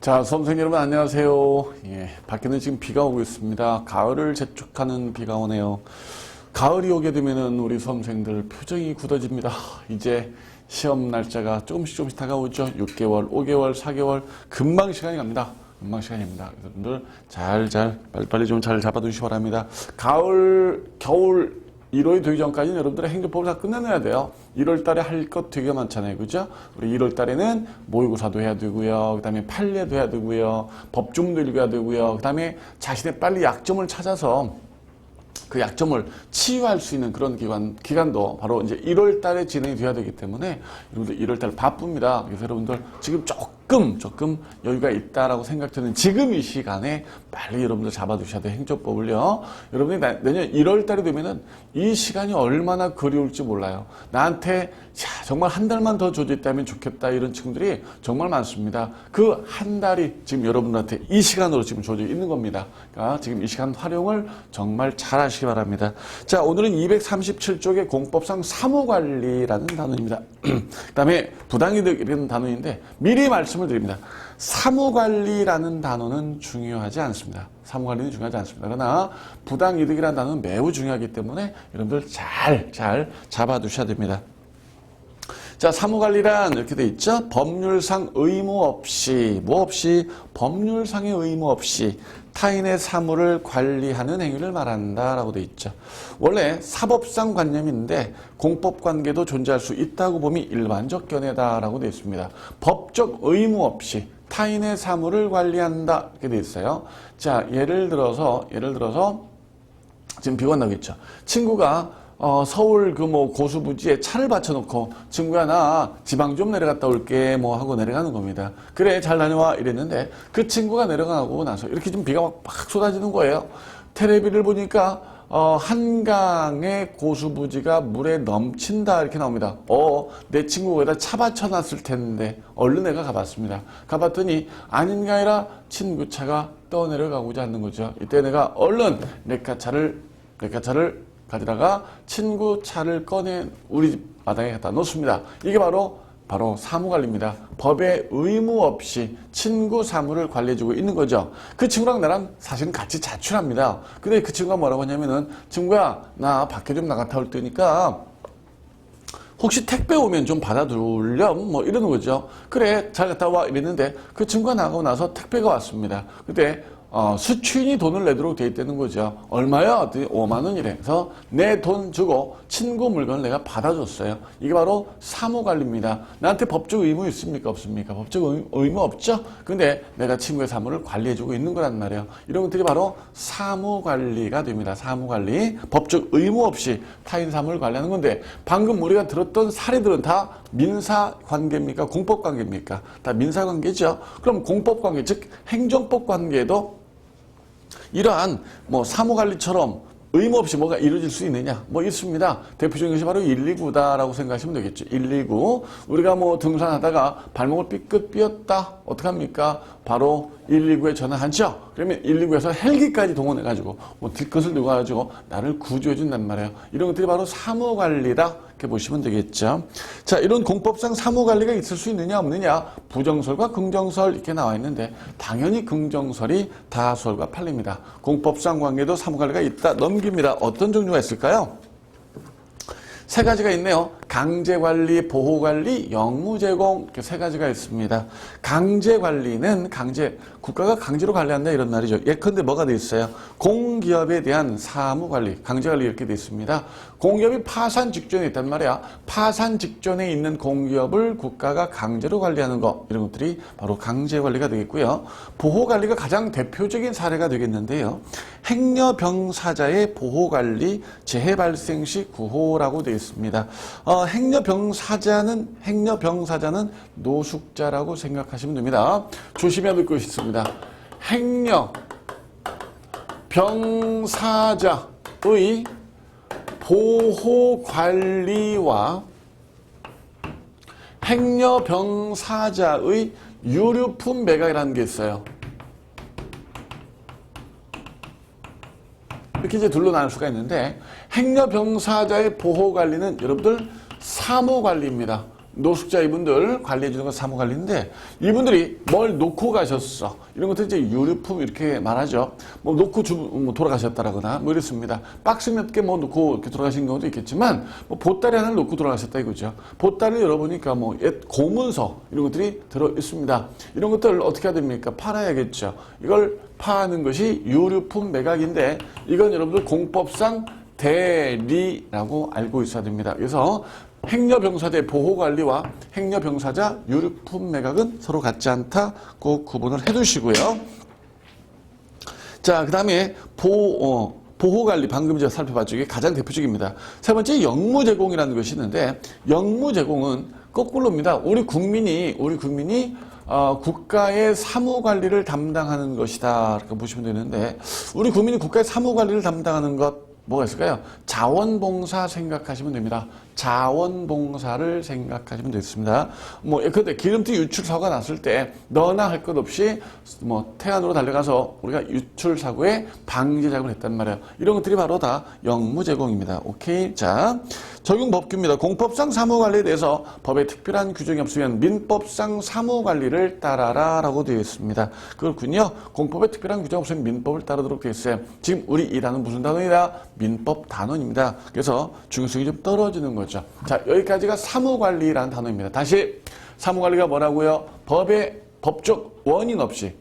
자, 수험생 여러분 안녕하세요. 밖에는 지금 비가 오고 있습니다. 가을을 재촉하는 비가 오네요. 가을이 오게 되면은 우리 수험생들 표정이 굳어집니다. 이제 시험 날짜가 조금씩 다가오죠. 6개월, 5개월, 4개월 금방 시간이 갑니다. 금방 시간입니다. 여러분들 빨리빨리 좀 잘 잡아두시기 바랍니다. 가을, 겨울 1월이 되기 전까지는 여러분들의 행정법을 다 끝내놔야 돼요. 1월 달에 할 것 되게 많잖아요. 그죠? 우리 1월 달에는 모의고사도 해야 되고요. 그 다음에 판례도 해야 되고요. 법조문도 읽어야 되고요. 그 다음에 자신의 빨리 약점을 찾아서 그 약점을 치유할 수 있는 그런 기간도 바로 이제 1월 달에 진행이 돼야 되기 때문에 여러분들 1월 달 바쁩니다. 그래서 여러분들 지금 조금 여유가 있다라고 생각되는 지금 이 시간에 빨리 여러분들 잡아두셔야 돼요. 행정법을요. 여러분이 내년 1월 달이 되면은 이 시간이 얼마나 그리울지 몰라요. 나한테 정말 한 달만 더 조져 있다면 좋겠다 이런 친구들이 정말 많습니다. 그 한 달이 지금 여러분들한테 이 시간으로 지금 조져 있는 겁니다. 그러니까 지금 이 시간 활용을 정말 잘 하시기 바랍니다. 자, 오늘은 237쪽의 공법상 사무관리라는 단어입니다. 그 다음에 부당이득이라는 단어인데 미리 말씀을 드립니다. 사무관리라는 단어는 중요하지 않습니다. 사무관리는 중요하지 않습니다. 그러나 부당이득이라는 단어는 매우 중요하기 때문에 여러분들 잘 잡아두셔야 됩니다. 자, 사무관리란 이렇게 돼 있죠. 법률상 의무 없이, 법률상의 의무 없이 타인의 사무를 관리하는 행위를 말한다라고 돼 있죠. 원래 사법상 관념인데 공법관계도 존재할 수 있다고 봄이 일반적 견해다라고 돼 있습니다. 법적 의무 없이 타인의 사무를 관리한다 이렇게 돼 있어요. 자, 예를 들어서 지금 비가 나고 있죠. 친구가 서울 고수부지에 차를 받쳐놓고 친구야 나 지방 좀 내려갔다 올게 하고 내려가는 겁니다. 그래 잘 다녀와 이랬는데 그 친구가 내려가고 나서 이렇게 좀 비가 막 쏟아지는 거예요. 텔레비를 보니까 한강의 고수부지가 물에 넘친다 이렇게 나옵니다. 내 친구가 여기다 차 받쳐놨을 텐데 얼른 내가 가봤습니다. 가봤더니 아닌가 아니라 친구 차가 떠내려가고자 하는 거죠. 이때 내가 얼른 레카차를 가져다가 친구 차를 꺼내 우리 집 마당에 갖다 놓습니다. 이게 바로 사무관리입니다. 법의 의무 없이 친구 사무를 관리해주고 있는 거죠. 그 친구랑 나랑 사실은 같이 자취합니다. 근데 그 친구가 뭐라고 하냐면은 친구야 나 밖에 좀 나갔다 올 테니까 혹시 택배 오면 좀 받아둘렴 이러는 거죠. 그래 잘 갔다 와 이랬는데 그 친구가 나가고 나서 택배가 왔습니다. 그때 수취인이 돈을 내도록 돼 있다는 거죠. 얼마야? 5만 원이래. 그래서 내 돈 주고 친구 물건을 내가 받아줬어요. 이게 바로 사무관리입니다. 나한테 법적 의무 있습니까? 없습니까? 법적 의무 없죠? 근데 내가 친구의 사무를 관리해주고 있는 거란 말이에요. 이런 것들이 바로 사무관리가 됩니다. 사무관리. 법적 의무 없이 타인 사무를 관리하는 건데 방금 우리가 들었던 사례들은 다 민사관계입니까? 공법관계입니까? 다 민사관계죠. 그럼 공법관계, 즉 행정법관계도 이러한 사무관리처럼 의무 없이 뭐가 이루어질 수 있느냐? 있습니다. 대표적인 것이 바로 129다라고 생각하시면 되겠죠. 129. 우리가 등산하다가 발목을 삐끗 삐었다. 어떡합니까? 바로 119에 전화하죠. 그러면 119에서 헬기까지 동원해가지고 뒷것을 들고 가가지고 나를 구조해준단 말이에요. 이런 것들이 바로 사무관리다. 이렇게 보시면 되겠죠. 자, 이런 공법상 사무관리가 있을 수 있느냐 없느냐? 부정설과 긍정설 이렇게 나와 있는데 당연히 긍정설이 다수설과 팔립니다. 공법상 관계도 사무관리가 있다. 넘깁니다. 어떤 종류가 있을까요? 세 가지가 있네요. 강제관리, 보호관리, 영무제공 이렇게 세 가지가 있습니다. 강제관리는 국가가 강제로 관리한다 이런 말이죠. 예컨대 뭐가 돼 있어요? 공기업에 대한 사무관리, 강제관리 이렇게 돼 있습니다. 공기업이 파산 직전에 있단 말이야. 파산 직전에 있는 공기업을 국가가 강제로 관리하는 거 이런 것들이 바로 강제관리가 되겠고요. 보호관리가 가장 대표적인 사례가 되겠는데요. 행여병사자의 보호관리, 재해 발생 시 구호라고 되어 있습니다. 행여병사자는 노숙자라고 생각하시면 됩니다. 조심해야 될 것이 있습니다. 행여병사자의 보호관리와 행여병사자의 유류품 매각이라는 게 있어요. 이렇게 이제 둘로 나눌 수가 있는데 행여병사자의 보호관리는 여러분들 사무관리입니다. 노숙자 이분들 관리해주는 건 사무관리인데 이분들이 뭘 놓고 가셨어. 이런 것들 이제 유류품 이렇게 말하죠. 뭐 놓고 돌아가셨다라거나 뭐 이렇습니다. 박스 몇 개 뭐 놓고 이렇게 돌아가신 경우도 있겠지만 뭐 보따리 하나를 놓고 돌아가셨다 이거죠. 보따리를 열어보니까 뭐 옛 고문서 이런 것들이 들어 있습니다. 이런 것들 어떻게 해야 됩니까? 팔아야겠죠. 이걸 파는 것이 유류품 매각인데 이건 여러분들 공법상 대리라고 알고 있어야 됩니다. 그래서 행여병사대 보호관리와 행여병사자 유류품 매각은 서로 같지 않다. 꼭 구분을 해두시고요. 자, 그 다음에 보호관리 방금 제가 살펴봤죠. 이게 가장 대표적입니다. 세 번째 영무제공이라는 것이 있는데 영무제공은 거꾸로입니다. 우리 국민이 국가의 사무관리를 담당하는 것이다. 이렇게 보시면 되는데 우리 국민이 국가의 사무관리를 담당하는 것 뭐가 있을까요? 자원봉사 생각하시면 됩니다. 자원봉사를 생각하시면 되겠습니다. 근데 기름튀 유출 사고가 났을 때 너나 할 것 없이 태안으로 달려가서 우리가 유출 사고의 방지 작업을 했단 말이에요. 이런 것들이 바로 다 영무제공입니다. 오케이. 자, 적용 법규입니다. 공법상 사무관리에 대해서 법에 특별한 규정이 없으면 민법상 사무관리를 따라라 라고 되어 있습니다. 그렇군요. 공법에 특별한 규정 없으면 민법을 따르도록 되어 있어요. 지금 우리 이 단어는 무슨 단어이다? 민법 단원입니다. 그래서 중요성이 좀 떨어지는 거죠. 자, 여기까지가 사무관리라는 단어입니다. 다시 사무관리가 뭐라고요? 법적 원인 없이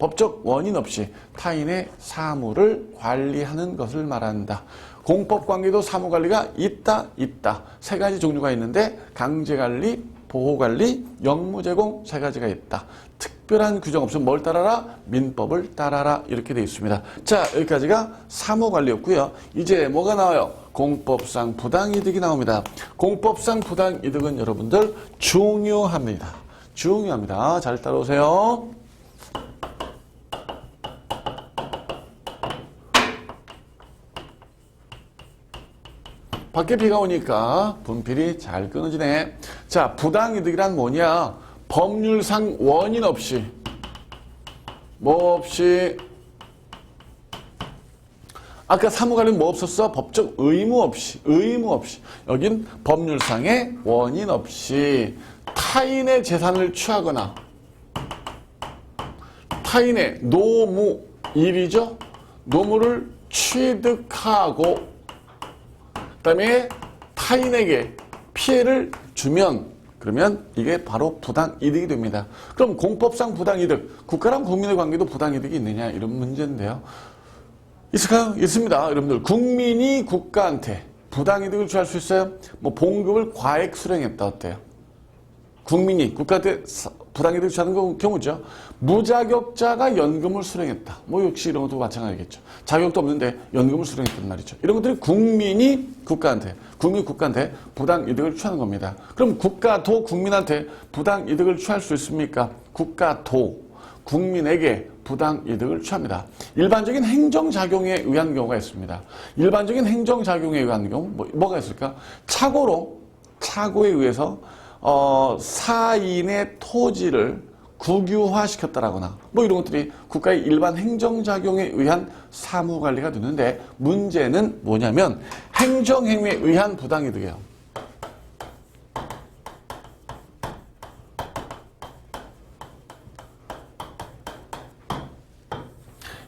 타인의 사무를 관리하는 것을 말한다. 공법관계도 사무관리가 있다. 세 가지 종류가 있는데 강제관리, 보호관리, 영무제공 세 가지가 있다. 특별한 규정 없으면 뭘 따라라? 민법을 따라라. 이렇게 되어 있습니다. 자, 여기까지가 사무관리였고요. 이제 뭐가 나와요? 공법상 부당이득이 나옵니다. 공법상 부당이득은 여러분들 중요합니다. 잘 따라오세요. 밖에 비가 오니까 분필이 잘 끊어지네. 자, 부당이득이란 뭐냐? 법률상 원인 없이 아까 사무관리는 뭐 없었어? 법적 의무 없이 여긴 법률상의 원인 없이 타인의 재산을 취하거나 타인의 노무일이죠. 노무를 취득하고 그다음에 타인에게 피해를 주면 그러면 이게 바로 부당이득이 됩니다. 그럼 공법상 부당이득, 국가랑 국민의 관계도 부당이득이 있느냐 이런 문제인데요. 있을까요? 있습니다. 여러분들 국민이 국가한테 부당이득을 취할 수 있어요? 봉급을 과액 수령했다 어때요? 국민이 국가한테 부당이득을 취하는 경우죠. 무자격자가 연금을 수령했다. 역시 이런 것도 마찬가지겠죠. 자격도 없는데 연금을 수령했단 말이죠. 이런 것들이 국민이 국가한테 부당이득을 취하는 겁니다. 그럼 국가도 국민한테 부당이득을 취할 수 있습니까? 국가도 국민에게 부당이득을 취합니다. 일반적인 행정작용에 의한 경우가 있습니다. 일반적인 행정작용에 의한 경우 뭐가 있을까? 착오에 의해서 사인의 토지를 국유화시켰다라거나 이런 것들이 국가의 일반 행정작용에 의한 사무관리가 되는데 문제는 뭐냐면 행정행위에 의한 부당이득이에요.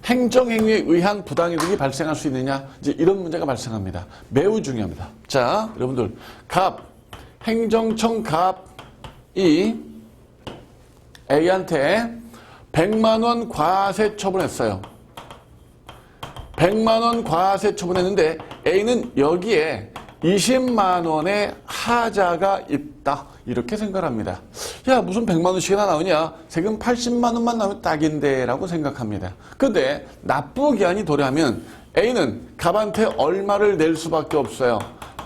행정행위에 의한 부당이득이 발생할 수 있느냐? 이제 이런 문제가 발생합니다. 매우 중요합니다. 자, 여러분들 행정청 갑이 A한테 100만 원 과세 처분했어요. 100만 원 과세 처분했는데 A는 여기에 20만 원의 하자가 있다. 이렇게 생각합니다. 야, 무슨 100만 원씩이나 나오냐? 세금 80만 원만 나오면 딱인데 라고 생각합니다. 근데 납부기한이 도래하면 A는 갑한테 얼마를 낼 수밖에 없어요.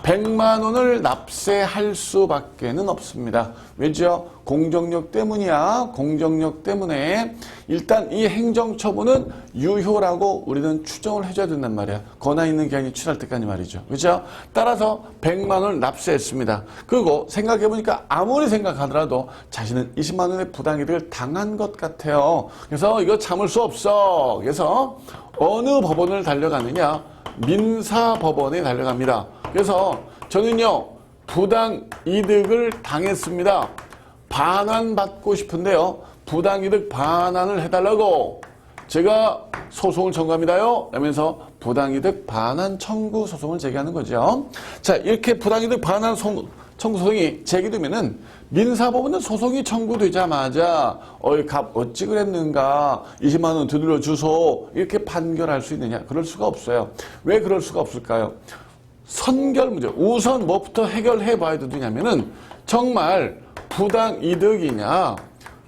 100만 원을 납세할 수밖에는 없습니다. 왜죠? 공정력 때문이야. 공정력 때문에 일단 이 행정처분은 유효라고 우리는 추정을 해줘야 된단 말이야. 권한 있는 기한이 출할 때까지 말이죠. 그렇죠? 따라서 100만 원을 납세했습니다. 그리고 생각해보니까 아무리 생각하더라도 자신은 20만 원의 부당이득을 당한 것 같아요. 그래서 이거 참을 수 없어. 그래서 어느 법원을 달려가느냐? 민사법원에 달려갑니다. 그래서 저는요 부당이득을 당했습니다. 반환받고 싶은데요. 부당이득 반환을 해달라고 제가 소송을 청구합니다요. 라면서 부당이득 반환 청구 소송을 제기하는 거죠. 자, 이렇게 부당이득 반환 청구 소송이 제기되면은 민사법원은 소송이 청구되자마자 값 어찌 그랬는가 20만 원 되돌려 주소 이렇게 판결할 수 있느냐? 그럴 수가 없어요. 왜 그럴 수가 없을까요? 선결 문제. 우선 뭐부터 해결해 봐야 되냐면은 정말 부당이득이냐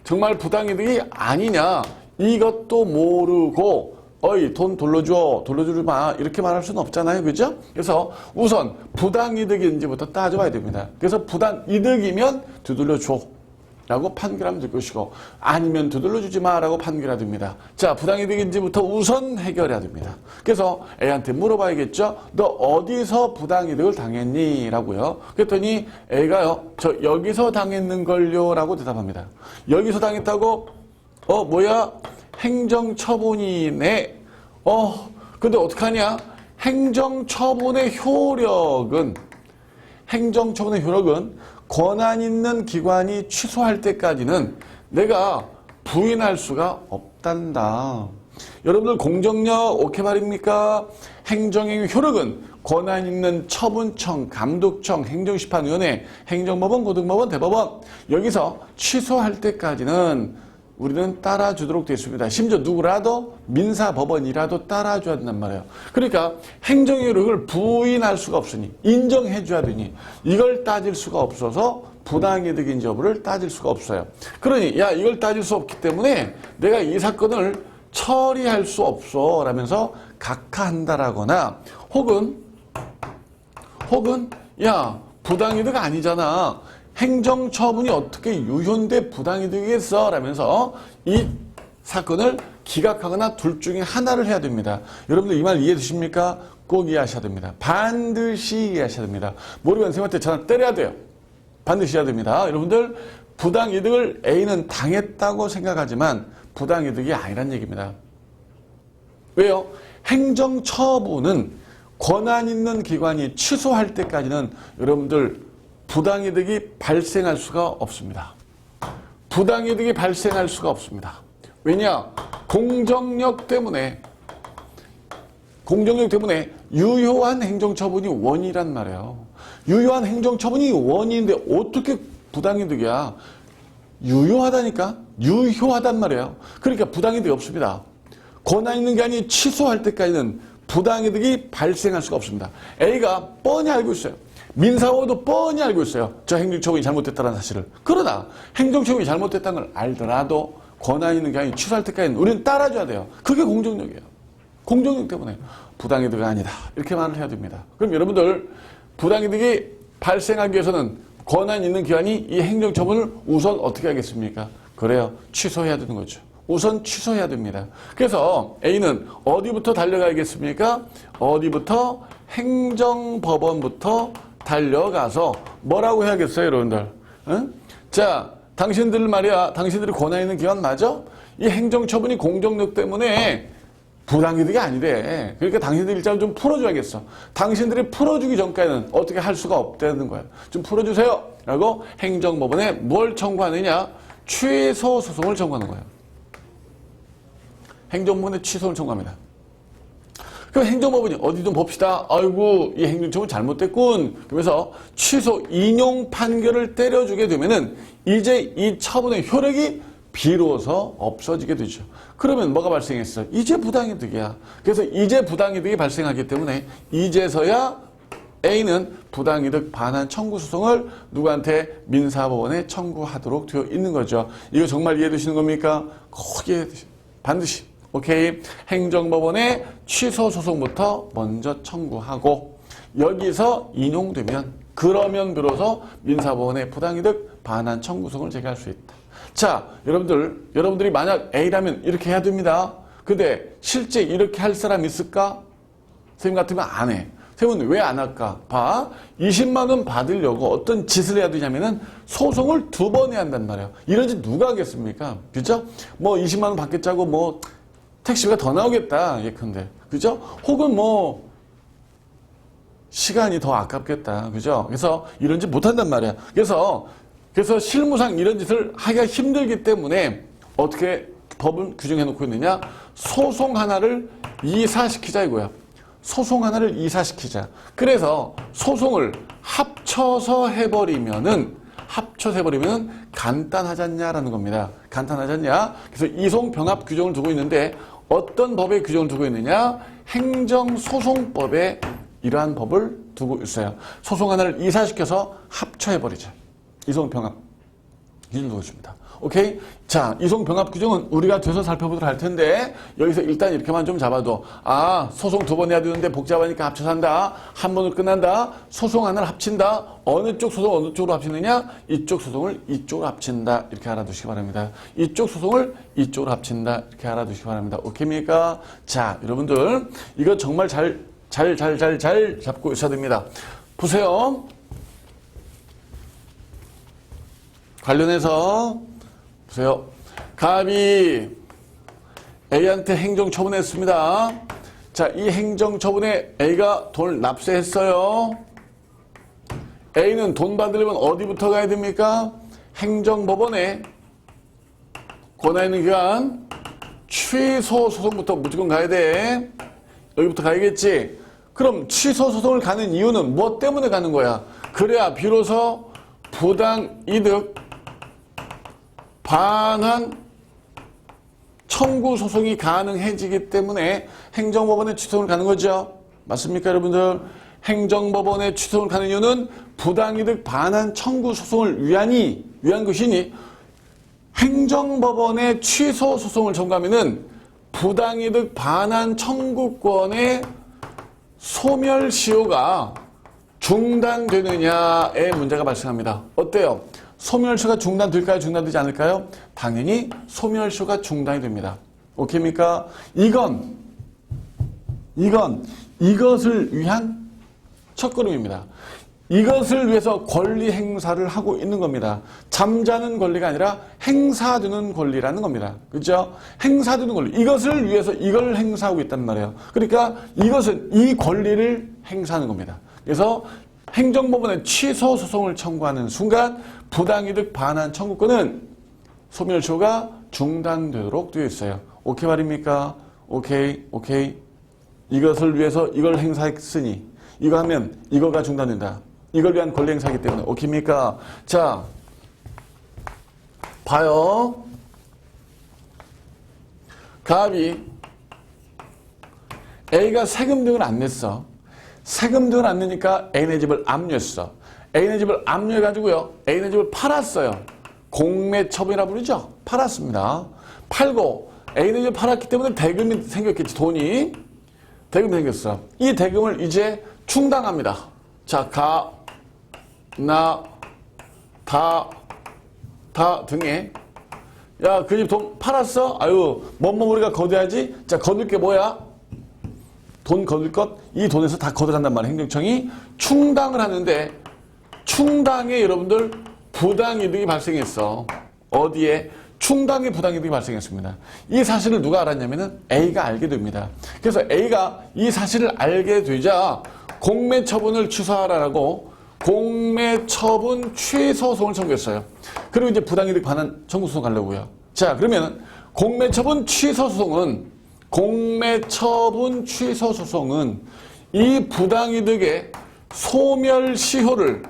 정말 부당이득이 아니냐 이것도 모르고 돈 돌려주지 마 이렇게 말할 수는 없잖아요. 그죠? 그래서 우선 부당이득인지부터 따져봐야 됩니다. 그래서 부당이득이면 되돌려줘 라고 판결하면 될 것이고 아니면 되돌려주지 마 라고 판결해야 됩니다. 자, 부당이득인지부터 우선 해결해야 됩니다. 그래서 A한테 물어봐야겠죠. 너 어디서 부당이득을 당했니? 라고요. 그랬더니 A가요. 저 여기서 당했는걸요 라고 대답합니다. 여기서 당했다고? 뭐야? 행정처분이네. 근데 어떡하냐? 행정처분의 효력은 권한 있는 기관이 취소할 때까지는 내가 부인할 수가 없단다. 여러분들 공정력 오케이 말입니까? 행정행위 효력은 권한 있는 처분청, 감독청, 행정심판위원회, 행정법원, 고등법원, 대법원 여기서 취소할 때까지는 우리는 따라주도록 되어 있습니다. 심지어 누구라도 민사법원이라도 따라줘야 된단 말이에요. 그러니까 행정효력을 부인할 수가 없으니 인정해줘야 되니 이걸 따질 수가 없어서 부당이득인지 여부를 따질 수가 없어요. 그러니 이걸 따질 수 없기 때문에 내가 이 사건을 처리할 수 없어 라면서 각하한다라거나 혹은 부당이득 아니잖아. 행정처분이 어떻게 유효인데 부당이득이겠어? 라면서 이 사건을 기각하거나 둘 중에 하나를 해야 됩니다. 여러분들 이 말 이해되십니까? 꼭 이해하셔야 됩니다. 반드시 이해하셔야 됩니다. 모르면 선생님한테 전화 때려야 돼요. 반드시 해야 됩니다. 여러분들 부당이득을 A는 당했다고 생각하지만 부당이득이 아니란 얘기입니다. 왜요? 행정처분은 권한 있는 기관이 취소할 때까지는 여러분들 부당이득이 발생할 수가 없습니다. 부당이득이 발생할 수가 없습니다. 왜냐? 공정력 때문에 유효한 행정처분이 원이란 말이에요. 유효한 행정처분이 원인인데 어떻게 부당이득이야? 유효하다니까? 유효하단 말이에요. 그러니까 부당이득이 없습니다. 권한 있는 기관이 취소할 때까지는 부당이득이 발생할 수가 없습니다. A가 뻔히 알고 있어요. 민사법원도 뻔히 알고 있어요. 저 행정처분이 잘못됐다는 사실을. 그러나 행정처분이 잘못됐다는 걸 알더라도 권한 있는 기관이 취소할 때까지는 우리는 따라줘야 돼요. 그게 공정력이에요. 공정력 때문에 부당이득이 아니다. 이렇게 말을 해야 됩니다. 그럼 여러분들 부당이득이 발생하기 위해서는 권한 있는 기관이 이 행정처분을 우선 어떻게 하겠습니까? 그래요. 취소해야 되는 거죠. 우선 취소해야 됩니다. 그래서 A는 어디부터 달려가야겠습니까? 어디부터? 행정법원부터 달려가서 뭐라고 해야겠어요, 여러분들? 응? 자, 당신들 말이야. 당신들이 권한 있는 기관 맞아? 이 행정처분이 공정력 때문에 부당이득이 아니래. 그러니까 당신들 일자를 좀 풀어줘야겠어. 당신들이 풀어주기 전까지는 어떻게 할 수가 없다는 거야. 좀 풀어주세요. 라고 행정법원에 뭘 청구하느냐? 취소 소송을 청구하는 거예요. 행정법원에 취소를 청구합니다. 그럼 행정법원이 어디 좀 봅시다. 아이고, 이 행정처분 잘못됐군. 그러면서 취소 인용 판결을 때려주게 되면은 이제 이 처분의 효력이 비로소 없어지게 되죠. 그러면 뭐가 발생했어? 이제 부당이득이야. 그래서 이제 부당이득이 발생하기 때문에 이제서야 A는 부당이득 반환 청구 소송을 누구한테? 민사법원에 청구하도록 되어 있는 거죠. 이거 정말 이해되시는 겁니까? 꼭 반드시. 오케이. 행정법원에 취소 소송부터 먼저 청구하고 여기서 인용되면 그러면 비로소 민사법원에 부당이득 반환 청구소송을 제기할 수 있다. 자, 여러분들이 만약 A라면 이렇게 해야 됩니다. 근데 실제 이렇게 할 사람 있을까? 선생님 같으면 안 해. 선생님은 왜 안 할까? 봐. 20만 원 받으려고 어떤 짓을 해야 되냐면은 소송을 2번 해야 한단 말이에요. 이런 짓 누가 하겠습니까? 그죠? 20만 원 받겠자고 택시비가 더 나오겠다. 예컨대. 그죠? 혹은 시간이 더 아깝겠다. 그죠? 그래서 이런 짓 못 한단 말이야. 그래서 그래서 실무상 이런 짓을 하기가 힘들기 때문에 어떻게 법은 규정해 놓고 있느냐? 소송 하나를 이사시키자 이거야. 소송 하나를 이사시키자. 그래서 소송을 합쳐서 해버리면은 간단하지 않냐라는 겁니다. 간단하지 않냐? 그래서 이송병합 규정을 두고 있는데 어떤 법에 규정을 두고 있느냐? 행정소송법에 이러한 법을 두고 있어요. 소송 하나를 이사시켜서 합쳐해버리자. 이송병합 규정을 두고 있습니다. 오케이? 자, 이송병합 규정은 우리가 돼서 살펴보도록 할 텐데 여기서 일단 이렇게만 좀 잡아도 소송 2번 해야 되는데 복잡하니까 합쳐서 한다. 한 번으로 끝난다. 소송 하나를 합친다. 어느 쪽 소송 어느 쪽으로 합치느냐? 이쪽 소송을 이쪽으로 합친다. 이렇게 알아두시기 바랍니다. 이쪽 소송을 이쪽으로 합친다. 이렇게 알아두시기 바랍니다. 오케이입니까? 자, 여러분들 이거 정말 잘 잡고 있어야 됩니다. 보세요. 관련해서 보세요. 갑이 A한테 행정처분했습니다. 자, 이 행정처분에 A가 돈을 납세했어요. A는 돈 받으려면 어디부터 가야 됩니까? 행정법원에 권한있는 기관 취소소송부터 무조건 가야 돼. 여기부터 가야겠지. 그럼 취소소송을 가는 이유는 무엇 때문에 가는 거야? 그래야 비로소 부당이득 반환 청구 소송이 가능해지기 때문에 행정법원에 취소를 가는 거죠. 맞습니까, 여러분들? 행정법원에 취소를 가는 이유는 부당이득 반환 청구 소송을 위한 것이니 행정법원에 취소 소송을 청구하면은 부당이득 반환 청구권의 소멸시효가 중단되느냐의 문제가 발생합니다. 어때요? 소멸시효가 중단될까요? 중단되지 않을까요? 당연히 소멸시효가 중단이 됩니다. 오케이입니까? 이것을 위한 첫걸음입니다. 이것을 위해서 권리 행사를 하고 있는 겁니다. 잠자는 권리가 아니라 행사되는 권리라는 겁니다. 그렇죠? 행사되는 권리. 이것을 위해서 이걸 행사하고 있단 말이에요. 그러니까 이것은 이 권리를 행사하는 겁니다. 그래서 행정법원에 취소 소송을 청구하는 순간 부당이득 반환 청구권은 소멸시효가 중단되도록 되어 있어요. 오케이 말입니까? 오케이. 이것을 위해서 이걸 행사했으니 이거 하면 이거가 중단된다. 이걸 위한 권리 행사이기 때문에 오케이입니까? 자, 봐요. 갑이 A가 세금 등을 안 냈어. 세금 등을 안 내니까 A네 집을 압류했어. A네 집을 압류해가지고요. A네 집을 팔았어요. 공매처분이라고 부르죠. 팔았습니다. 팔고 A네 집을 팔았기 때문에 대금이 생겼겠지. 돈이. 대금이 생겼어. 이 대금을 이제 충당합니다. 자, 다 등에 야, 그 집 돈 팔았어? 아유, 우리가 거둬야지. 자, 거둘 게 뭐야? 돈 거둘 것? 이 돈에서 다 걷어간단 말이에요. 행정청이 충당을 하는데 충당에 여러분들 부당이득이 발생했어. 어디에? 충당에 부당이득이 발생했습니다. 이 사실을 누가 알았냐면은 A가 알게 됩니다. 그래서 A가 이 사실을 알게 되자 공매처분을 취소하라고 공매처분 취소소송을 청구했어요. 그리고 이제 부당이득 반환 청구소송 가려고요. 자, 그러면 공매처분 취소소송은 이 부당이득의 소멸시효를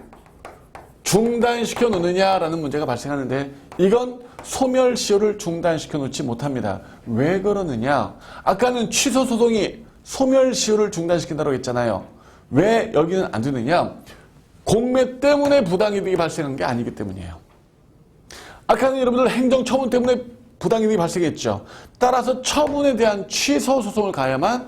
중단시켜 놓느냐라는 문제가 발생하는데 이건 소멸시효를 중단시켜 놓지 못합니다. 왜 그러느냐? 아까는 취소소송이 소멸시효를 중단시킨다고 했잖아요. 왜 여기는 안 되느냐? 공매 때문에 부당이득이 발생한 게 아니기 때문이에요. 아까는 여러분들 행정처분 때문에 부당이득이 발생했죠. 따라서 처분에 대한 취소소송을 가야만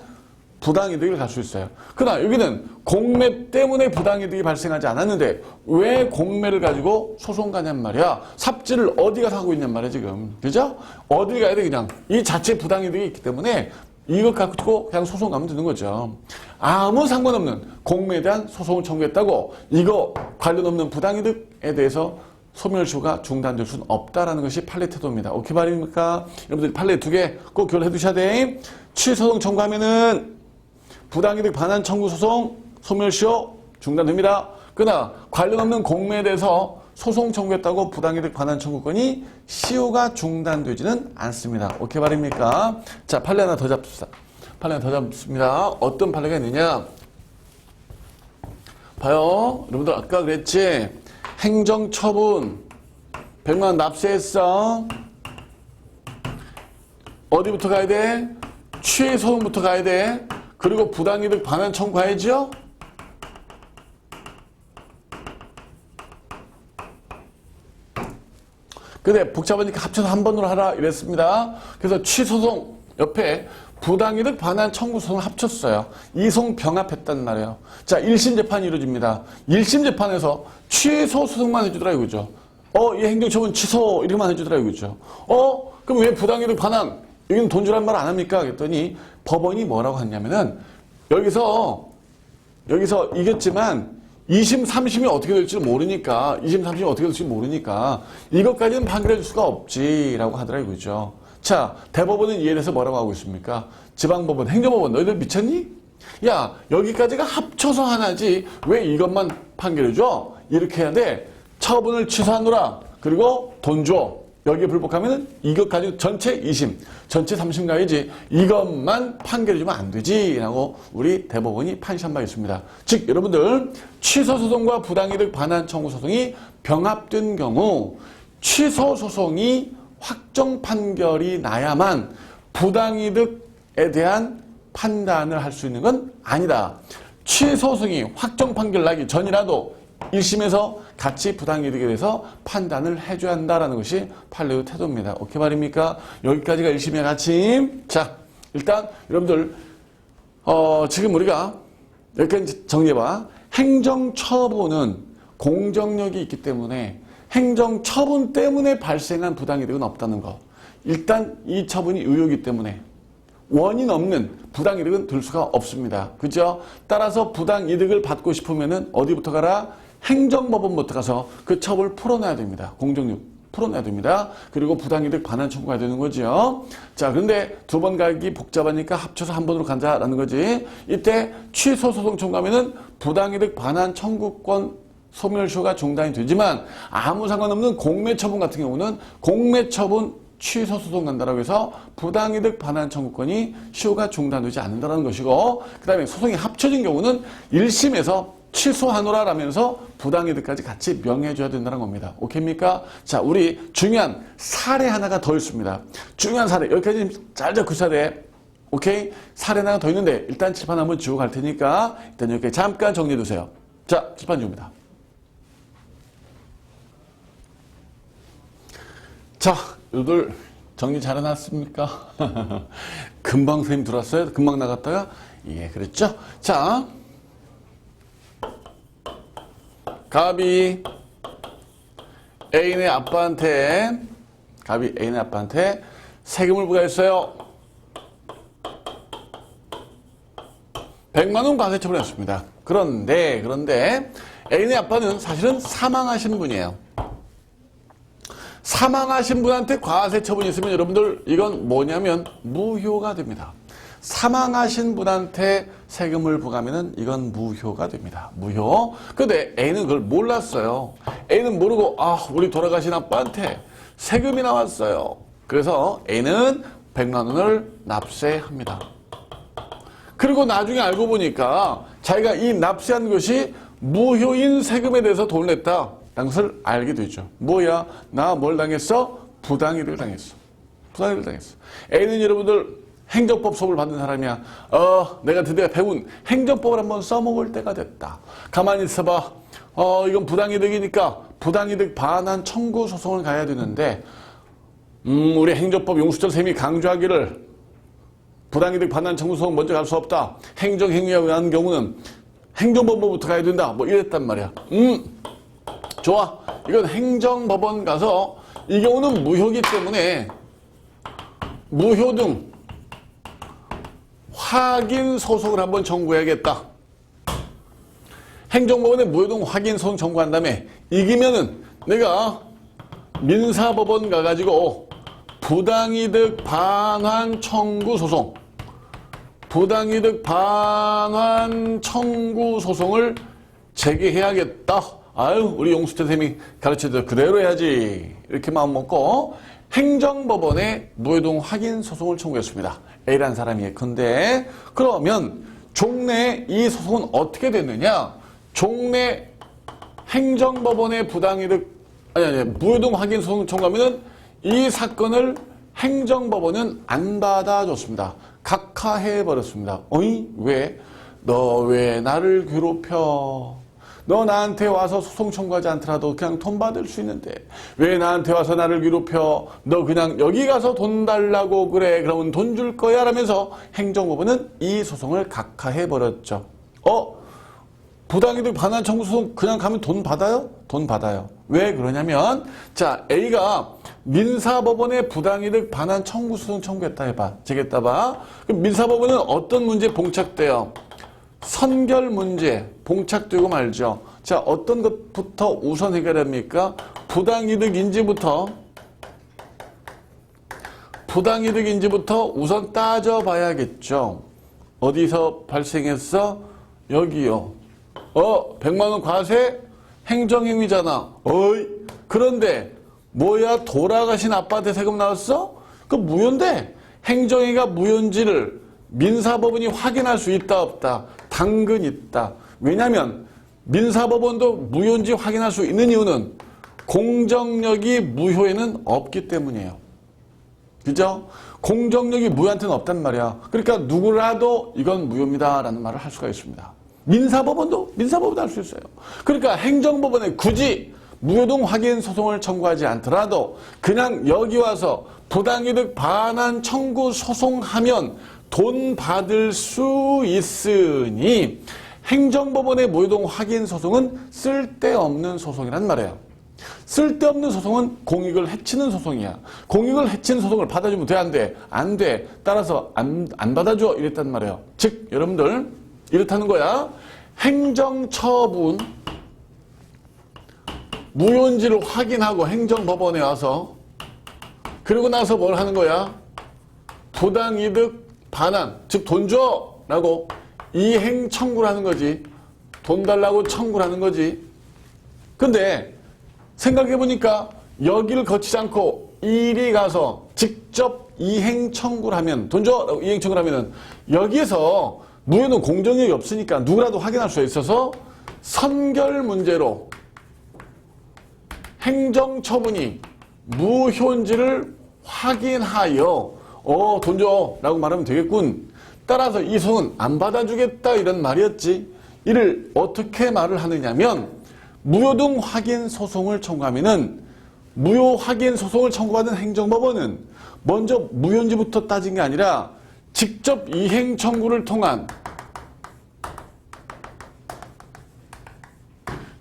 부당이득을 갈 수 있어요. 그러나 여기는 공매 때문에 부당이득이 발생하지 않았는데 왜 공매를 가지고 소송 가냔 말이야. 삽질을 어디 가서 하고 있냔 말이야 지금. 그죠? 어디 가야 돼 그냥. 이 자체 부당이득이 있기 때문에 이것 갖고 그냥 소송 가면 되는 거죠. 아무 상관없는 공매에 대한 소송을 청구했다고 이거 관련 없는 부당이득에 대해서 소멸시효가 중단될 수는 없다라는 것이 판례 태도입니다. 오케이 말입니까? 여러분들 판례 2개 꼭 기억을 해두셔야 돼. 취소소송 청구하면은 부당이득 반환 청구 소송 소멸시효 중단됩니다. 그러나 관련 없는 공매에 대해서 소송 청구했다고 부당이득 반환 청구권이 시효가 중단되지는 않습니다. 오케이 말입니까? 자, 판례 하나 더 잡습니다. 판례 하나 더 잡습니다. 어떤 판례가 있느냐? 봐요. 여러분들 아까 그랬지? 행정처분 100만 원 납세했어. 어디부터 가야 돼? 취소송부터 가야 돼. 그리고 부당이득 반환 청구해야죠. 근데 복잡하니까 합쳐서 한 번으로 하라 이랬습니다. 그래서 취소송 옆에 부당이득 반환 청구 소송을 합쳤어요. 이송 병합했단 말이에요. 자, 1심 재판이 이루어집니다. 1심 재판에서 취소 소송만 해주더라 이거죠. 이 행정처분 취소 이렇게만 해주더라 이거죠. 그럼 왜 부당이득 반환? 여기는 돈 주란 말 안 합니까? 그랬더니 법원이 뭐라고 했냐면은 여기서 이겼지만 2심, 3심이 어떻게 될지 모르니까 2심, 3심이 어떻게 될지 모르니까 이것까지는 판결해 줄 수가 없지라고 하더라 이거죠. 자, 대법원은 이에 대해서 뭐라고 하고 있습니까? 지방법원, 행정법원 너희들 미쳤니? 야, 여기까지가 합쳐서 하나지 왜 이것만 판결해 줘? 이렇게 해야 돼. 처분을 취소하노라. 그리고 돈 줘. 여기에 불복하면은 이것 가지고 전체 2심, 전체 3심 가야지 이것만 판결해주면 안 되지 라고 우리 대법원이 판시한 바 있습니다. 즉 여러분들 취소소송과 부당이득 반환 청구 소송이 병합된 경우 취소소송이 확정 판결이 나야만 부당이득에 대한 판단을 할 수 있는 건 아니다. 취소소송이 확정 판결 나기 전이라도 1심에서 같이 부당이득에 대해서 판단을 해줘야 한다라는 것이 판례의 태도입니다. 오케이 말입니까? 여기까지가 1심의 가침. 자, 일단 여러분들 지금 우리가 여기까지 정리해봐. 행정처분은 공정력이 있기 때문에 행정처분 때문에 발생한 부당이득은 없다는 거. 일단 이 처분이 의료이기 때문에 원인 없는 부당이득은 들 수가 없습니다. 그죠? 따라서 부당이득을 받고 싶으면은 어디부터 가라? 행정법원부터 가서 그 처벌을 풀어놔야 됩니다. 공정력 풀어놔야 됩니다. 그리고 부당이득 반환 청구가 되는 거죠. 자, 그런데 두 번 가기 복잡하니까 합쳐서 한 번으로 간다라는 거지. 이때 취소소송 청구하면은 부당이득 반환 청구권 소멸시효가 중단이 되지만 아무 상관없는 공매처분 같은 경우는 공매처분 취소소송 간다라고 해서 부당이득 반환 청구권이 시효가 중단되지 않는다는 것이고, 그 다음에 소송이 합쳐진 경우는 1심에서 취소하노라 라면서 부당이득까지 같이 명해줘야 된다는 겁니다. 오케이입니까? 자, 우리 중요한 사례 하나가 더 있습니다. 중요한 사례. 여기까지 잘 잡고 있어야 돼. 오케이? 사례 하나가 더 있는데 일단 칠판 한번 지우고 갈 테니까 일단 여기까지 잠깐 정리해 두세요. 자, 칠판 지웁니다. 자, 여러분들 정리 잘 해놨습니까? 금방 선생님 들어왔어요? 금방 나갔다가? 예, 그랬죠? 자, 갑이 A네 아빠한테 세금을 부과했어요. 100만 원 과세 처분했습니다. 그런데 A네 아빠는 사실은 사망하신 분이에요. 사망하신 분한테 과세 처분이 있으면 여러분들 이건 뭐냐면 무효가 됩니다. 사망하신 분한테 세금을 부과하면 이건 무효가 됩니다. 무효. 근데 A는 그걸 몰랐어요. A는 모르고 우리 돌아가신 아빠한테 세금이 나왔어요. 그래서 A는 100만 원을 납세합니다. 그리고 나중에 알고 보니까 자기가 이 납세한 것이 무효인 세금에 대해서 돈을 냈다 라는 것을 알게 되죠. 뭐야? 나 뭘 당했어? 부당이득을 당했어. 부당이득을 당했어. A는 여러분들 행정법 수업을 받는 사람이야. 내가 드디어 배운 행정법을 한번 써먹을 때가 됐다. 가만히 있어봐. 이건 부당이득이니까 부당이득 반환 청구 소송을 가야 되는데, 우리 행정법 용수철 쌤이 강조하기를 부당이득 반환 청구 소송 먼저 갈 수 없다. 행정행위에 의한 경우는 행정법원부터 가야 된다. 뭐 이랬단 말이야. 좋아. 이건 행정법원 가서 이 경우는 무효이기 때문에 무효 등 확인 소송을 한번 청구해야겠다. 행정법원에 무효등 확인 소송 청구한 다음에 이기면은 내가 민사법원 가가지고 부당이득 반환 청구 소송, 부당이득 반환 청구 소송을 제기해야겠다. 아유, 우리 용수태 쌤이 가르쳐줘 그대로 해야지. 이렇게 마음 먹고 행정법원에 무효동 확인 소송을 청구했습니다. A라는 사람이 예컨대. 그러면 종래 이 소송은 어떻게 됐느냐? 종래 행정법원의 부당이득, 무효동 확인 소송 청구하면은 이 사건을 행정법원은 안 받아줬습니다. 각하해버렸습니다. 어이? 왜? 너 왜 나를 괴롭혀? 너 나한테 와서 소송 청구하지 않더라도 그냥 돈 받을 수 있는데 왜 나한테 와서 나를 괴롭혀? 너 그냥 여기 가서 돈 달라고 그래. 그러면 돈 줄 거야 라면서 행정법원은 이 소송을 각하해버렸죠. 부당이득 반환 청구 소송 그냥 가면 돈 받아요? 돈 받아요. 왜 그러냐면 자, A가 민사법원에 부당이득 반환 청구 소송 청구했다 해봐. 되겠다 봐. 그럼 민사법원은 어떤 문제 봉착돼요? 선결 문제 봉착되고 말죠. 자, 어떤 것부터 우선 해결합니까? 부당이득인지부터 우선 따져봐야겠죠. 어디서 발생했어? 여기요. 100만 원 과세? 행정행위잖아. 어이. 그런데 뭐야? 돌아가신 아빠한테 세금 나왔어? 그 무효인데 행정행위가 무효인지를 민사법원이 확인할 수 있다 없다? 당근 있다. 왜냐하면 민사법원도 무효인지 확인할 수 있는 이유는 공정력이 무효에는 없기 때문이에요. 그죠? 공정력이 무효한테는 없단 말이야. 그러니까 누구라도 이건 무효입니다 라는 말을 할 수가 있습니다. 민사법원도 할 수 있어요. 그러니까 행정법원에 굳이 무효동 확인 소송을 청구하지 않더라도 그냥 여기 와서 부당이득 반환 청구 소송하면 돈 받을 수 있으니 행정법원의 무효동 확인 소송은 쓸데없는 소송이란 말이에요. 쓸데없는 소송은 공익을 해치는 소송이야. 공익을 해치는 소송을 받아주면 돼, 안 돼? 안 돼. 따라서 안 받아줘 이랬단 말이에요. 즉 여러분들 이렇다는 거야. 행정처분 무효인지를 확인하고 행정법원에 와서 그리고 나서 뭘 하는 거야? 부당이득 반환, 즉 돈 줘! 라고 이행 청구를 하는 거지. 돈 달라고 청구를 하는 거지. 근데 생각해보니까 여기를 거치지 않고 이리 가서 직접 이행 청구를 하면 돈 줘! 라고 이행 청구를 하면은 여기에서 무효는 공정력이 없으니까 누구라도 확인할 수 있어서 선결 문제로 행정처분이 무효인지를 확인하여 돈 줘! 라고 말하면 되겠군. 따라서 이 소송은 안 받아주겠다 이런 말이었지. 이를 어떻게 말을 하느냐면 무효등 확인 소송을 청구하면은 무효 확인 소송을 청구받은 행정법원은 먼저 무효인지부터 따진 게 아니라 직접 이행 청구를 통한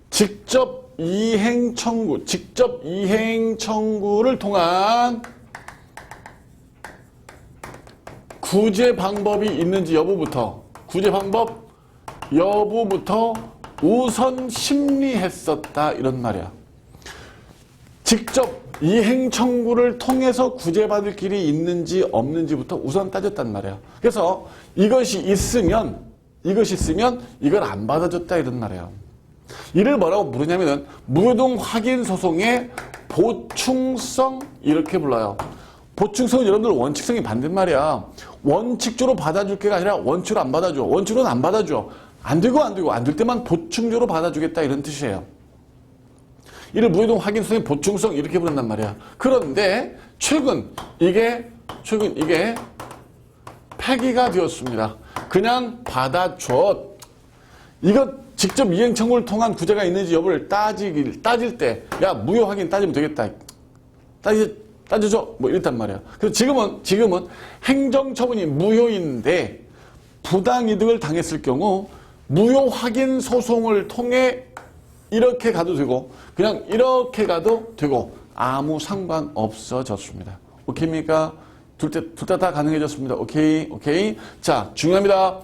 직접 이행 청구를 통한 구제 방법이 있는지 여부부터 우선 심리했었다 이런 말이야. 직접 이행 청구를 통해서 구제받을 길이 있는지 없는지부터 우선 따졌단 말이야. 그래서 이것이 있으면 이걸 안 받아줬다 이런 말이야. 이를 뭐라고 부르냐면은 무효동 확인 소송의 보충성 이렇게 불러요. 보충성은 여러분들 원칙성이 반대말이야. 원칙적으로 받아줄 게가 아니라 원칙으로 안 받아줘. 원칙으로는 안 받아줘. 안 되고 안 될 때만 보충적으로 받아주겠다 이런 뜻이에요. 이를 무효동 확인 소송의 보충성 이렇게 부른단 말이야. 그런데 최근 이게 폐기가 되었습니다. 그냥 받아줘. 이거 직접 이행 청구를 통한 구제가 있는지 여부를 따질 때 야 무효 확인 따지면 되겠다. 따져줘. 뭐 이랬단 말이야. 그래서 지금은 행정처분이 무효인데 부당이득을 당했을 경우 무효 확인 소송을 통해 이렇게 가도 되고 그냥 이렇게 가도 되고 아무 상관 없어졌습니다. 오케이입니까? 둘 다 가능해졌습니다. 오케이. 자, 중요합니다.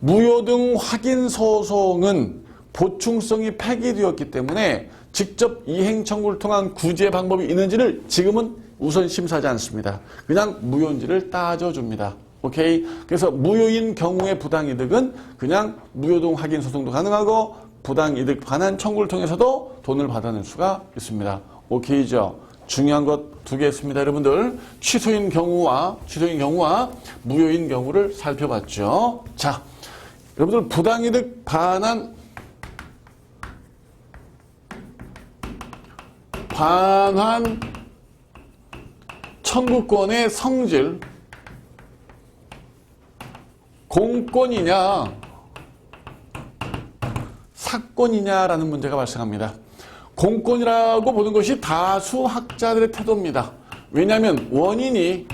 무효등 확인 소송은 보충성이 폐기되었기 때문에 직접 이행 청구를 통한 구제 방법이 있는지를 지금은 우선 심사하지 않습니다. 그냥 무효인지를 따져줍니다. 오케이. 그래서 무효인 경우의 부당이득은 그냥 무효등 확인 소송도 가능하고 부당이득 반환 청구를 통해서도 돈을 받아낼 수가 있습니다. 오케이죠? 중요한 것 두 개 있습니다. 여러분들 취소인 경우와 무효인 경우를 살펴봤죠. 자, 여러분들 부당이득 반환 청구권의 성질 공권이냐 사건이냐라는 문제가 발생합니다. 공권이라고 보는 것이 다수 학자들의 태도입니다. 왜냐하면 원인이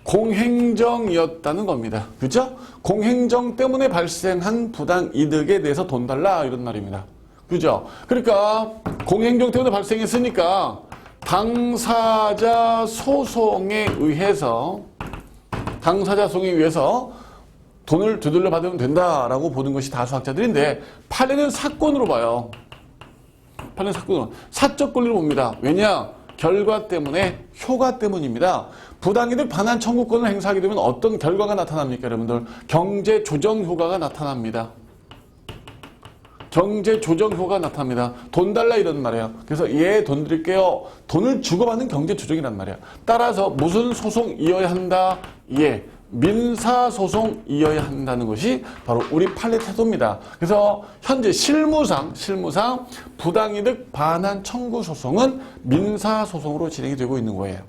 공행정이었다는 겁니다. 그죠? 공행정 때문에 발생한 부당이득에 대해서 돈 달라 이런 말입니다. 그죠? 그러니까 공행정 때문에 발생했으니까 당사자 소송에 의해서 돈을 되돌려 받으면 된다라고 보는 것이 다수 학자들인데 판례는 사건으로 봐요. 판례는 사건으로. 사적 권리로 봅니다. 왜냐? 결과 때문에 효과 때문입니다. 부당이득 반환 청구권을 행사하게 되면 어떤 결과가 나타납니까, 여러분들? 경제 조정 효과가 나타납니다. 경제 조정 효과가 나타납니다. 돈 달라 이런 말이에요. 그래서 예, 돈 드릴게요. 돈을 주고받는 경제 조정이란 말이에요. 따라서 무슨 소송 이어야 한다? 예. 민사소송 이어야 한다는 것이 바로 우리 판례 태도입니다. 그래서 현재 실무상 부당이득 반환 청구 소송은 민사소송으로 진행이 되고 있는 거예요.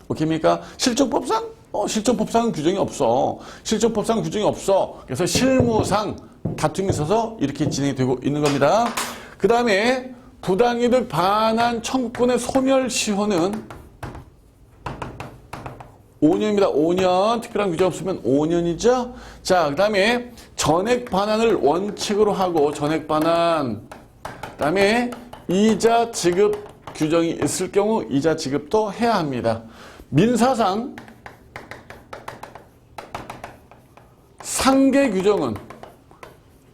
오케이입니까? 실정법상? 실정법상은 규정이 없어. 실정법상 규정이 없어. 그래서 실무상 다툼이 있어서 이렇게 진행이 되고 있는 겁니다. 그 다음에 부당이득 반환 청구권의 소멸시효는 5년입니다. 5년. 특별한 규정 없으면 5년이죠. 자, 그 다음에 전액 반환을 원칙으로 하고 전액 반환. 그 다음에 이자 지급 규정이 있을 경우 이자 지급도 해야 합니다. 민사상 상계 규정은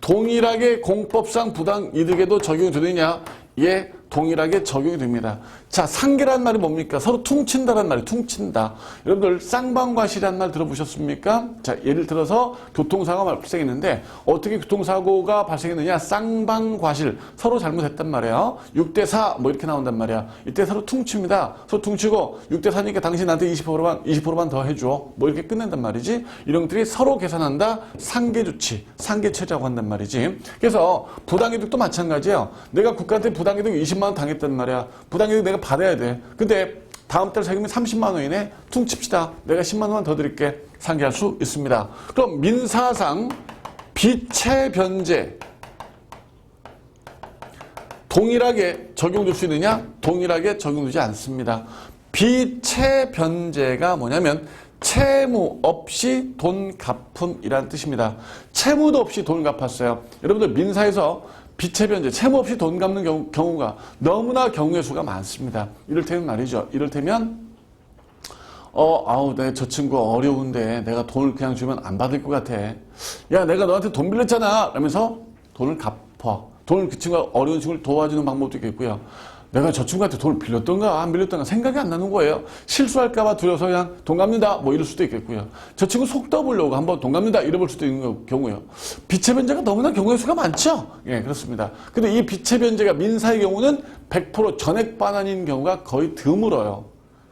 동일하게 공법상 부당이득에도 적용이 되느냐? 예, 동일하게 적용이 됩니다. 자, 상계란 말이 뭡니까? 서로 퉁친다란 말이에요. 퉁친다. 여러분들 쌍방과실이라는 말 들어보셨습니까? 자, 예를 들어서 교통사고가 발생했는데 어떻게 교통사고가 발생했느냐? 쌍방과실. 서로 잘못했단 말이에요. 6대4 뭐 이렇게 나온단 말이야. 이때 서로 퉁칩니다. 서로 퉁치고 6대4니까 당신 나한테 20%만 더 해줘. 뭐 이렇게 끝낸단 말이지. 이런 것들이 서로 계산한다. 상계조치, 상계처리라고 한단 말이지. 그래서 부당이득도 마찬가지예요. 내가 국가한테 부당이득 20만 원 당했단 말이야. 부당이득 내가 받아야 돼. 근데 다음 달 세금이 30만 원이네. 퉁칩시다. 내가 10만 원만 더 드릴게. 상계할 수 있습니다. 그럼 민사상 비채 변제 동일하게 적용될 수 있느냐? 동일하게 적용되지 않습니다. 비채 변제가 뭐냐면 채무 없이 돈 갚음이라는 뜻입니다. 채무도 없이 돈 갚았어요. 여러분들 민사에서 비채 변제, 채무 없이 돈 갚는 경우가 너무나 경우의 수가 많습니다. 이를테면 말이죠. 이를테면 저 친구 어려운데 내가 돈을 그냥 주면 안 받을 것 같아. 야, 내가 너한테 돈 빌렸잖아. 라면서 돈을 갚아. 돈을 그 친구가 어려운 친구를 도와주는 방법도 있겠고요. 내가 저 친구한테 돈을 빌렸던가 안 빌렸던가 생각이 안 나는 거예요. 실수할까봐 두려워서 그냥 돈 갚는다 뭐 이럴 수도 있겠고요. 저 친구 속 떠보려고 한번 돈 갚는다 이래볼 수도 있는 경우예요. 비채 변제가 너무나 경우의 수가 많죠. 예, 그렇습니다. 근데 이 비채 변제가 민사의 경우는 100% 전액 반환인 경우가 거의 드물어요.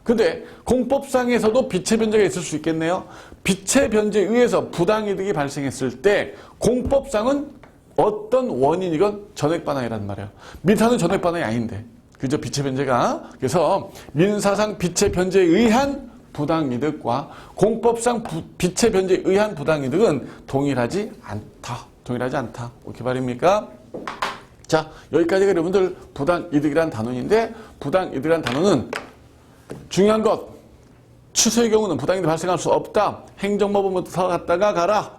근데 공법상에서도 비채 변제가 있을 수 있겠네요. 비채 변제에 의해서 부당이득이 발생했을 때 공법상은 어떤 원인이건 전액 반환이란 말이에요. 민사는 전액 반환이 아닌데. 그죠? 비채 변제가. 그래서 민사상 비채 변제에 의한 부당이득과 공법상 비채 변제에 의한 부당이득은 동일하지 않다. 동일하지 않다. 오케이 말입니까? 자, 여기까지가 여러분들 부당이득이라는 단원인데 부당이득이라는 단원은 중요한 것. 취소의 경우는 부당이득 발생할 수 없다. 행정법원부터 갔다가 가라.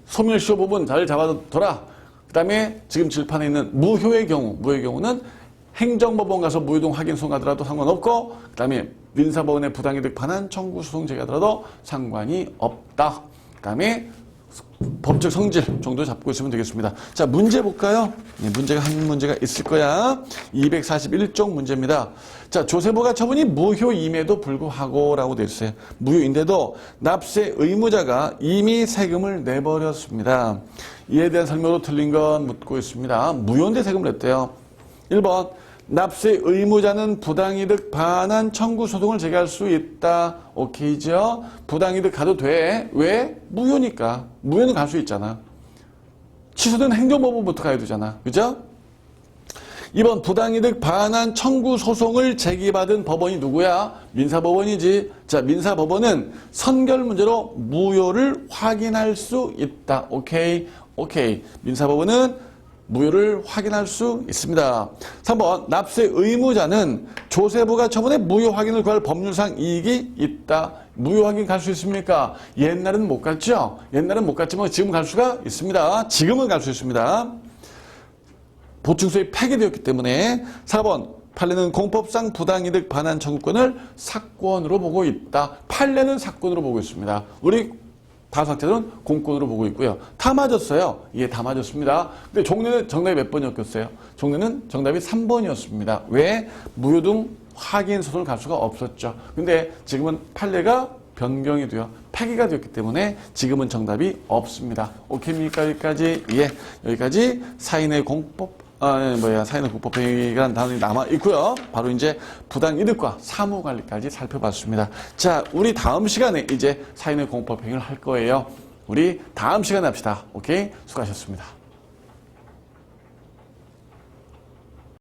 소멸시효 부분 잘 잡아둬라. 그 다음에 지금 질판에 있는 무효의 경우는 행정법원 가서 무효동 확인 소송하더라도 상관없고 그 다음에 민사법원의 부당이득 반환 청구 소송 제기하더라도 상관이 없다. 그 다음에 법적 성질 정도 잡고 있으면 되겠습니다. 자, 문제 볼까요? 네, 문제가 한 문제가 있을 거야. 241쪽 문제입니다. 자, 조세부가 처분이 무효임에도 불구하고 라고 되어 있어요. 무효인데도 납세 의무자가 이미 세금을 내버렸습니다. 이에 대한 설명으로 틀린 건 묻고 있습니다. 무효인데 세금을 냈대요. 1번 납세 의무자는 부당이득 반환 청구 소송을 제기할 수 있다. 오케이죠? 부당이득 가도 돼. 왜? 무효니까. 무효는 갈 수 있잖아. 취소된 행정법원부터 가야 되잖아. 그죠? 2번 부당이득 반환 청구 소송을 제기받은 법원이 누구야? 민사법원이지. 자, 민사법원은 선결 문제로 무효를 확인할 수 있다. 오케이. 민사법원은 무효를 확인할 수 있습니다. 3번 납세 의무자는 조세부가 처분해 무효 확인을 구할 법률상 이익이 있다. 무효 확인 갈 수 있습니까? 옛날은 못 갔죠? 옛날은 못 갔지만 지금 갈 수가 있습니다. 지금은 갈 수 있습니다. 보충소위 폐기되었기 때문에. 4번 판례는 공법상 부당이득 반환 청구권을 사건으로 보고 있다. 판례는 사건으로 보고 있습니다. 우리 다수 학자들은 공권으로 보고 있고요. 다 맞았어요. 예, 다 맞았습니다. 근데 종래는 정답이 몇 번이었겠어요? 종래는 정답이 3번이었습니다. 왜? 무효등 확인 소송을 갈 수가 없었죠. 근데 지금은 판례가 변경이 되어 폐기가 되었기 때문에 지금은 정답이 없습니다. 오케이입니까? 여기까지? 예, 여기까지 사인의 공법 사인의 공법행위라는 단어이 남아 있고요. 바로 이제 부당이득과 사무관리까지 살펴봤습니다. 자, 우리 다음 시간에 이제 사인의 공법행위를 할 거예요. 우리 다음 시간에 합시다. 오케이? 수고하셨습니다.